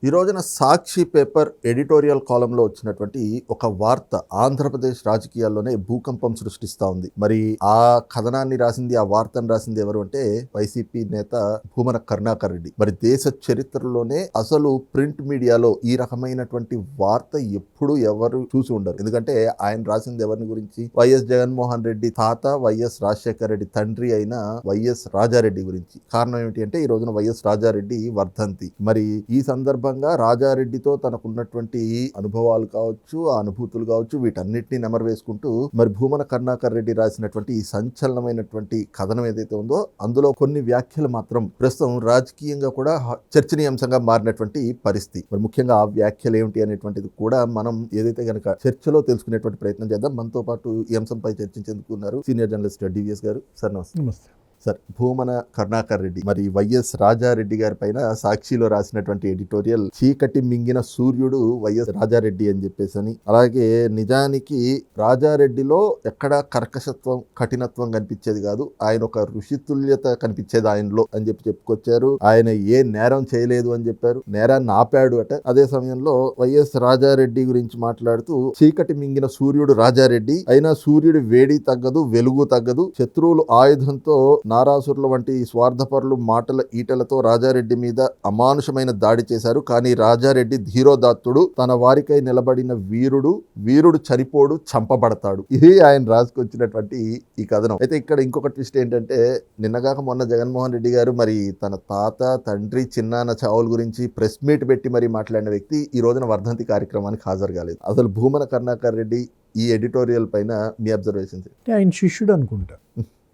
ఈ రోజున సాక్షి paper editorial కాలంలో వచ్చినటువంటి ఒక వార్త ఆంధ్రప్రదేశ్ రాజకీయాల్లోనే భూకంపం సృష్టిస్తూ ఉంది. మరి ఆ కథనాన్ని రాసింది, ఆ వార్తను రాసింది ఎవరు అంటే వైసీపీ నేత భూమన కరుణాకర్ రెడ్డి. మరి దేశ చరిత్రలోనే అసలు ప్రింట్ మీడియాలో ఈ రకమైనటువంటి వార్త ఎప్పుడు ఎవరు చూసి ఉండరు. ఎందుకంటే ఆయన రాసింది ఎవరిని గురించి? వైఎస్ జగన్మోహన్ రెడ్డి తాత, వైఎస్ రాజశేఖర రెడ్డి తండ్రి అయిన వైఎస్ రాజారెడ్డి గురించి. కారణం ఏమిటి అంటే ఈ రోజున వైఎస్ రాజారెడ్డి వర్ధంతి. మరి ఈ సందర్భంగా రాజారెడ్డితో తనకున్నటువంటి అనుభవాలు కావచ్చు, ఆ అనుభూతులు కావచ్చు, వీటన్నిటిని నెమరు వేసుకుంటూ మరి భూమన కరుణాకర్ రెడ్డి రాసినటువంటి ఈ సంచలనమైనటువంటి కథనం ఏదైతే ఉందో అందులో కొన్ని వ్యాఖ్యలు మాత్రం ప్రస్తుతం రాజకీయంగా కూడా చర్చనీయాంశంగా మారినటువంటి పరిస్థితి. మరి ముఖ్యంగా ఆ వ్యాఖ్యలు ఏమిటి అనేటువంటిది కూడా మనం ఏదైతే గనక చర్చలో తెలుసుకునేటువంటి ప్రయత్నం చేద్దాం. మనతో పాటు ఈ అంశంపై చర్చించేందుకు ఉన్నారు సీనియర్ జర్నలిస్ట్ డివిఎస్ గారు. సార్ నమస్తే. సార్, భూమన కరుణాకర్ రెడ్డి మరి వైఎస్ రాజారెడ్డి గారి పైన సాక్షిలో రాసినటువంటి ఎడిటోరియల్ చీకటి మింగిన సూర్యుడు వైఎస్ రాజారెడ్డి అని చెప్పేసి, అలాగే నిజానికి రాజారెడ్డిలో ఎక్కడ కర్కశత్వం, కఠినత్వం కనిపించేది కాదు, ఆయన ఒక ఋషితుల్యత కనిపించేది ఆయనలో అని చెప్పుకొచ్చారు. ఆయన ఏ నేరం చేయలేదు అని చెప్పారు, నేరాన్ని ఆపాడు అట. అదే సమయంలో వైఎస్ రాజారెడ్డి గురించి మాట్లాడుతూ చీకటి మింగిన సూర్యుడు రాజారెడ్డి అయినా సూర్యుడి వేడి తగ్గదు, వెలుగు తగ్గదు, శత్రువులు ఆయుధంతో నారాసురుల వంటి స్వార్థపరులు మాటల ఈటలతో రాజారెడ్డి మీద అమానుషమైన దాడి చేశారు. కానీ రాజారెడ్డి ధీరోదాత్తుడు, తన వారికై నిలబడిన వీరుడు చనిపోడు, చంపబడతాడు. ఇది ఆయన రాసుకొచ్చినటువంటి ఈ కథనం. అయితే ఇక్కడ ఇంకొక ట్విస్ట్ ఏంటంటే నిన్నగాక మొన్న జగన్మోహన్ రెడ్డి గారు మరి తన తాత, తండ్రి, చిన్నాన్న చావుల గురించి ప్రెస్ మీట్ పెట్టి మరి మాట్లాడిన వ్యక్తి ఈ రోజున వర్ధంతి కార్యక్రమానికి హాజరు కాలేదు. అసలు భూమన కరుణాకర్ రెడ్డి ఈ ఎడిటోరియల్ పైన మీ అబ్జర్వేషన్స్? ఆయన శిష్యుడు అనుకుంటా.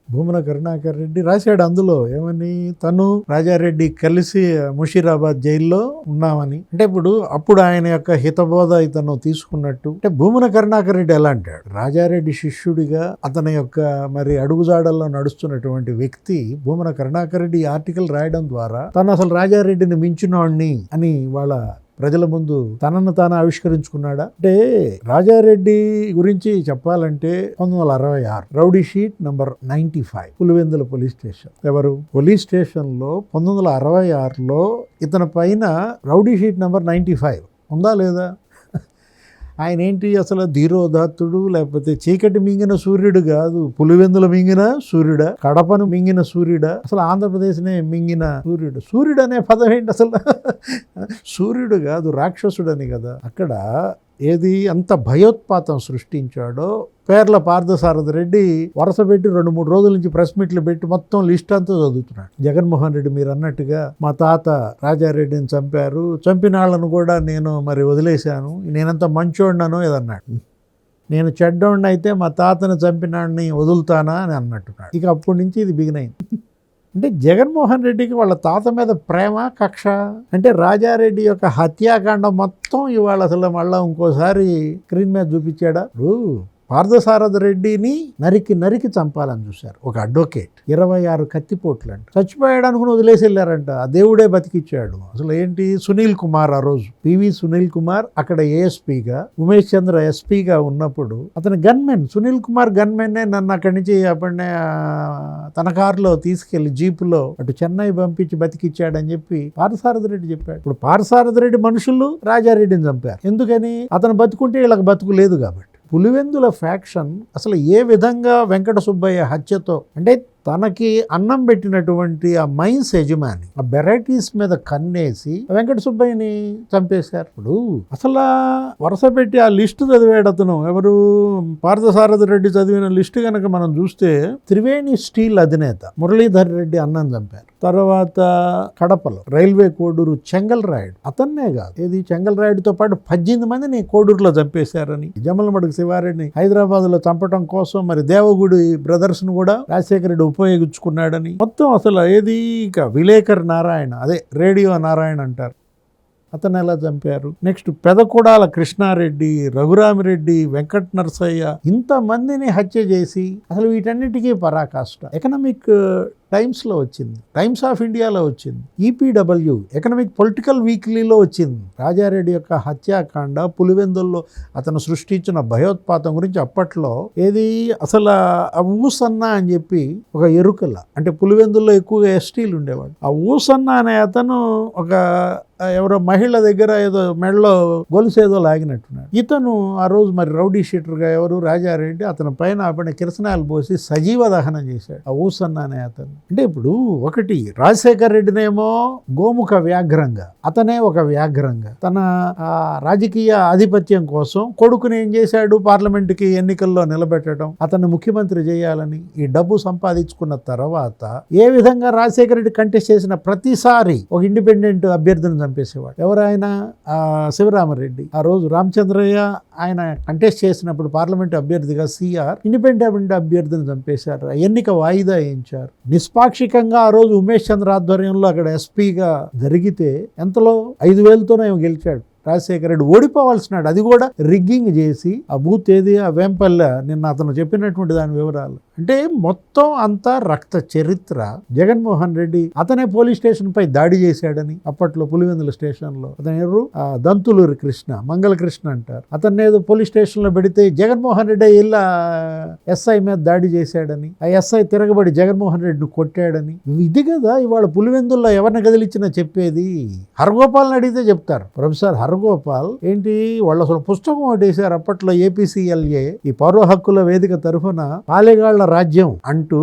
భూమన కరుణాకర్ రెడ్డి రాశాడు అందులో ఏమని, తను రాజారెడ్డి కలిసి ముషీరాబాద్ జైల్లో ఉన్నామని. అంటే అప్పుడు ఆయన యొక్క హితబోధ ఇతను తీసుకున్నట్టు. అంటే భూమన కరుణాకర్ రెడ్డి ఎలా అంటాడు, రాజారెడ్డి శిష్యుడిగా అతని యొక్క మరి అడుగుజాడల్లో నడుస్తున్నటువంటి వ్యక్తి భూమన కరుణాకర్ రెడ్డి ఆర్టికల్ రాయడం ద్వారా తను అసలు రాజారెడ్డిని మించినోడిని అని వాళ్ళ ప్రజల ముందు తనను తాను ఆవిష్కరించుకున్నాడా? అంటే రాజారెడ్డి గురించి చెప్పాలంటే 1966 rowdy sheet number 95 Pulivendula police station. ఎవరు పోలీస్ స్టేషన్లో 1966లో ఇతని పైన రౌడీ షీట్ నంబర్ 95 ఉందా లేదా? ఆయన ఏంటి అసలు ధీరోదాత్తుడు, లేకపోతే చీకటి మింగిన సూర్యుడు కాదు, పులివెందుల మింగిన సూర్యుడా, కడపను మింగిన సూర్యుడా, అసలు ఆంధ్రప్రదేశ్నే మింగిన సూర్యుడు. సూర్యుడు అనే పదం ఏంటి అసలు? సూర్యుడు కాదు, రాక్షసుడని కదా. అక్కడ ఏది అంత భయోత్పాతం సృష్టించాడో పేర్ల పార్థసారథి రెడ్డి వరుస పెట్టి 2-3 రోజుల నుంచి ప్రెస్ మీట్లు పెట్టి మొత్తం లిస్ట్ అంతా చదువుతున్నాడు. జగన్మోహన్ రెడ్డి మీరు అన్నట్టుగా మా తాత రాజారెడ్డిని చంపారు, చంపిన వాళ్ళను కూడా నేను మరి వదిలేశాను, నేనంత మంచోడినానో ఏదన్నాడు. నేను చెడ్డోడిని అయితే మా తాతను చంపినాడిని వదులుతానా అని అన్నట్టున్నాడు. ఇక అప్పటి నుంచి ఇది బిగినైంది. అంటే జగన్మోహన్ రెడ్డికి వాళ్ళ తాత మీద ప్రేమ, కక్ష. అంటే రాజారెడ్డి యొక్క హత్యాకాండం మొత్తం ఇవాళ అసలు మళ్ళీ ఇంకోసారి స్క్రీన్ మీద చూపించాడా? పార్థసారథి రెడ్డిని నరికి చంపాలని చూశారు ఒక అడ్వకేట్. 26 కత్తిపోట్లు అంట. చచ్చిపోయాడు అనుకుని వదిలేసి వెళ్ళారంట. ఆ దేవుడే బతికిచ్చాడు. అసలు ఏంటి, సునీల్ కుమార్ ఆ రోజు పివి సునీల్ కుమార్ అక్కడ ఏఎస్పీగా, ఉమేష్ చంద్ర ఎస్పీగా ఉన్నప్పుడు అతని గన్మెన్ సునీల్ కుమార్ గన్మెన్నే నన్ను అక్కడి నుంచి అప్పుడే తన కారులో తీసుకెళ్లి జీపులో అటు చెన్నై పంపించి బతికిచ్చాడని చెప్పి పార్థసారథి రెడ్డి చెప్పాడు. ఇప్పుడు పార్థసారథి రెడ్డి మనుషులు రాజారెడ్డిని చంపారు. ఎందుకని? అతను బతుకుంటే వీళ్ళకి బతుకు లేదు కాబట్టి. పులివెందుల ఫ్యాక్షన్ అసలు ఏ విధంగా వెంకట సుబ్బయ్య హత్యతో, అంటే తనకి అన్నం పెట్టినటువంటి ఆ మైన్స్ యజమాని ఆ వెరైటీస్ మీద కన్నేసి వెంకట సుబ్బయ్యని చంపేశారు. ఇప్పుడు అసలు వరుస పెట్టి ఆ లిస్టు చదివాడు అతను. ఎవరు? పార్థసారథి రెడ్డి చదివిన లిస్టు కనుక మనం చూస్తే త్రివేణి స్టీల్ అధినేత మురళీధర్ రెడ్డి అన్నం చంపారు. తర్వాత కడపలో రైల్వే కోడూరు చెంగల్ రాయుడు, అతన్నే కాదు ఏది చెంగల్ రాయుడుతో పాటు 18 మందిని కోడూరులో చంపేశారని. జమ్మలమడుగు శివారెడ్డిని హైదరాబాద్ లో చంపడం కోసం మరి దేవగుడి బ్రదర్స్ ను కూడా రాజశేఖర రెడ్డి ఉపయోగించుకున్నాడని. మొత్తం అసలు ఏది ఇక విలేకర్ నారాయణ, అదే రేడియో నారాయణ అంటారు, అతను ఎలా చంపారు. నెక్స్ట్ పెదకొడాల కృష్ణారెడ్డి, రఘురామిరెడ్డి, వెంకట నరసయ్య, ఇంతమందిని హత్య చేసి అసలు వీటన్నిటికీ పరాకాష్ట. ఎకనామిక్ టైమ్స్లో వచ్చింది, టైమ్స్ ఆఫ్ ఇండియాలో వచ్చింది, ఈపీడబ్ల్యూ ఎకనామిక్ పొలిటికల్ వీక్లీలో వచ్చింది. రాజారెడ్డి యొక్క హత్యాకాండ, పులివెందుల్లో అతను సృష్టించిన భయోత్పాతం గురించి అప్పట్లో ఏది అసలు ఆ ఊసన్న అని చెప్పి ఒక ఎరుకల, అంటే పులివెందుల్లో ఎక్కువగా ఎస్టీలు ఉండేవాడు. ఆ ఊసన్న అనే అతను ఒక ఎవరో మహిళ దగ్గర ఏదో మెడలో గొలుసేదో లాగినట్టున్నాడు. ఇతను ఆ రోజు మరి రౌడీ షీటర్గా ఎవరు రాజారెడ్డి అతని పైన ఆపడిన కిరసనాయలు పోసి సజీవ దహనం చేశాడు ఆ ఊసన్న అనే అతను. అంటే ఇప్పుడు ఒకటి రాజశేఖర రెడ్డినేమో గోముఖ వ్యాఘ్రంగా, అతనే ఒక వ్యాఘ్రంగా తన రాజకీయ ఆధిపత్యం కోసం కొడుకుని ఏం చేశాడు, పార్లమెంటుకి ఎన్నికల్లో నిలబెట్టడం, అతన్ని ముఖ్యమంత్రి చేయాలని ఈ డబ్బు సంపాదించుకున్న తర్వాత ఏ విధంగా రాజశేఖర రెడ్డి కంటెస్ట్ చేసిన ప్రతిసారి ఒక ఇండిపెండెంట్ అభ్యర్థిని చంపేసేవాడు. ఎవరైనా శివరామరెడ్డి, ఆ రోజు రామచంద్రయ్య ఆయన కంటెస్ట్ చేసినప్పుడు పార్లమెంట్ అభ్యర్థిగా సిఆర్ ఇండిపెండెంట్ అభ్యర్థిని చంపేశారు. ఎన్నిక వాయిదా వేయించారు. నిష్పాక్షికంగా ఆ రోజు ఉమేష్ చంద్ర ఆధ్వర్యంలో అక్కడ ఎస్పీగా జరిగితే ఎంతలో 5,000తోనే గెలిచాడు రాజశేఖర రెడ్డి. ఓడిపోవాల్సినాడు, అది కూడా రిగ్గింగ్ చేసి. ఆ బూత్ ఏది, ఆ వేంపల్లె, నిన్న అతను చెప్పినటువంటి దాని వివరాలు. అంటే మొత్తం అంతా రక్త చరిత్ర. జగన్మోహన్ రెడ్డి అతనే పోలీస్ స్టేషన్ పై దాడి చేశాడని అప్పట్లో పులివెందుల స్టేషన్లో. అతను ఎవరు, దంతులూరి కృష్ణ, మంగళ కృష్ణ అంటారు. అతన్ని ఏదో పోలీస్ స్టేషన్లో పెడితే జగన్మోహన్ రెడ్డి ఇలా ఎస్ఐ మీద దాడి చేశాడని, ఆ ఎస్ఐ తిరగబడి జగన్మోహన్ రెడ్డిని కొట్టాడని. ఇది కదా ఇవాళ పులివెందుల్లో ఎవరిని కదిలిచ్చినా చెప్పేది. హరగోపాల్ని అడిగితే చెప్తారు. ప్రొఫెసర్ హరగోపాల్ ఏంటి, వాళ్ళు అసలు పుస్తకం ఒకటి వేశారు అప్పట్లో, ఏపీసీఎల్ఏ, ఈ పౌర హక్కుల వేదిక తరఫున పాలెగాళ్ల రాజ్యం అంటూ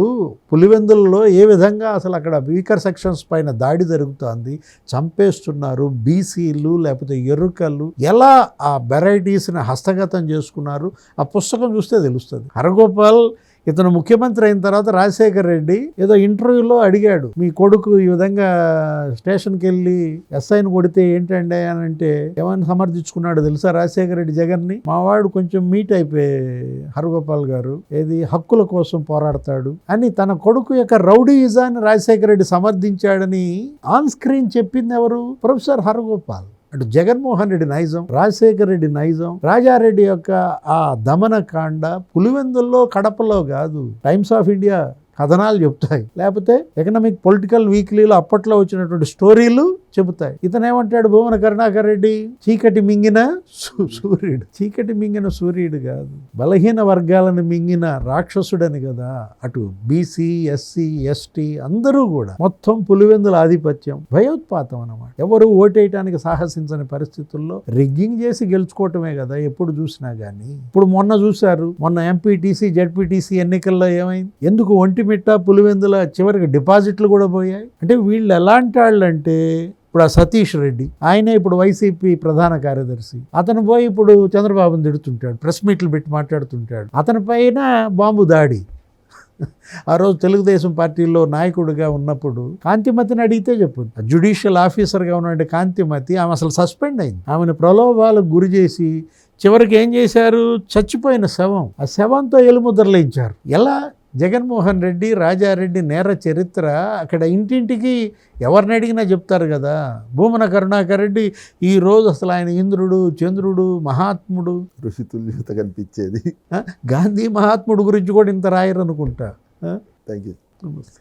పులివెందులలో ఏ విధంగా అసలు అక్కడ వీకర్ సెక్షన్స్ పైన దాడి జరుగుతోంది, చంపేస్తున్నారు, బీసీలు లేకపోతే ఎరుకలు ఎలా ఆ వెరైటీస్ని హస్తగతం చేసుకున్నారు, ఆ పుస్తకం చూస్తే తెలుస్తుంది. హరగోపాల్ ఇతను ముఖ్యమంత్రి అయిన తర్వాత రాజశేఖర్ రెడ్డి ఏదో ఇంటర్వ్యూలో అడిగాడు, మీ కొడుకు ఈ విధంగా స్టేషన్కి వెళ్ళి ఎస్ఐని కొడితే ఏంటండి అని అంటే ఏమని సమర్థించుకున్నాడు తెలుసా రాజశేఖర రెడ్డి జగన్ని? మావాడు కొంచెం మీట్ అయిపోయి హరగోపాల్ గారు ఏది హక్కుల కోసం పోరాడతాడు అని తన కొడుకు యొక్క రౌడీయిజాన్ని రాజశేఖర రెడ్డి సమర్థించాడని ఆన్ స్క్రీన్ చెప్పింది ఎవరు? ప్రొఫెసర్ హరగోపాల్. అటు జగన్మోహన్ రెడ్డి నైజం, రాజశేఖర రెడ్డి నైజం, రాజారెడ్డి యొక్క ఆ దమనకాండ పులివెందుల్లో కడపలో కాదు, టైమ్స్ ఆఫ్ ఇండియా కథనాలు చెప్తాయి, లేకపోతే ఎకనామిక్ పొలిటికల్ వీక్లీలో అప్పట్లో వచ్చినటువంటి స్టోరీలు చెబుతాయి. ఇతనేమంటాడు భూమన కరుణాకర్ రెడ్డి, చీకటి మింగిన సూర్యుడు. చీకటి మింగిన సూర్యుడు కాదు, బలహీన వర్గాలను మింగిన రాక్షసుడని కదా. అటు బీసీ, ఎస్సీ, ఎస్టీ అందరూ కూడా మొత్తం పులివెందుల ఆధిపత్యం, భయోత్పాతం అన్నమాట. ఎవరు ఓటేయటానికి సాహసించని పరిస్థితుల్లో రిగ్గింగ్ చేసి గెలుచుకోవటమే కదా ఎప్పుడు చూసినా గానీ. ఇప్పుడు మొన్న చూశారు, మొన్న ఎంపీటీసీ జెడ్పీటీసీ ఎన్నికల్లో ఏమైంది, ఎందుకు ఒంటిమిట్ట పులివెందుల చివరికి డిపాజిట్లు కూడా పోయాయి. అంటే వీళ్ళు ఎలాంటి వాళ్ళు అంటే, ఇప్పుడు ఆ సతీష్ రెడ్డి ఆయనే ఇప్పుడు వైసీపీ ప్రధాన కార్యదర్శి, అతను పోయి ఇప్పుడు చంద్రబాబుని తిడుతుంటాడు, ప్రెస్ మీట్లు పెట్టి మాట్లాడుతుంటాడు, అతని పైన బాంబు దాడి. ఆ రోజు తెలుగుదేశం పార్టీలో నాయకుడిగా ఉన్నప్పుడు కాంతిమతిని అడిగితే చెప్పు, జ్యుడిషియల్ ఆఫీసర్గా ఉన్నటువంటి కాంతిమతి ఆమె అసలు సస్పెండ్ అయింది. ఆమెను ప్రలోభాలకు గురి చేసి చివరికి ఏం చేశారు, చచ్చిపోయిన శవం, ఆ శవంతో ఎలుముద్రలేయించారు. ఎలా? జగన్మోహన్ రెడ్డి, రాజారెడ్డి నేర చరిత్ర అక్కడ ఇంటింటికి ఎవరిని అడిగినా చెప్తారు కదా. భూమన కరుణాకర్ రెడ్డి ఈరోజు అసలు ఆయన ఇంద్రుడు, చంద్రుడు, మహాత్ముడు, ఋషితుల్యత కనిపించేది. గాంధీ మహాత్ముడు గురించి కూడా ఇంత రాయరు అనుకుంటా. Thank you. నమస్తే.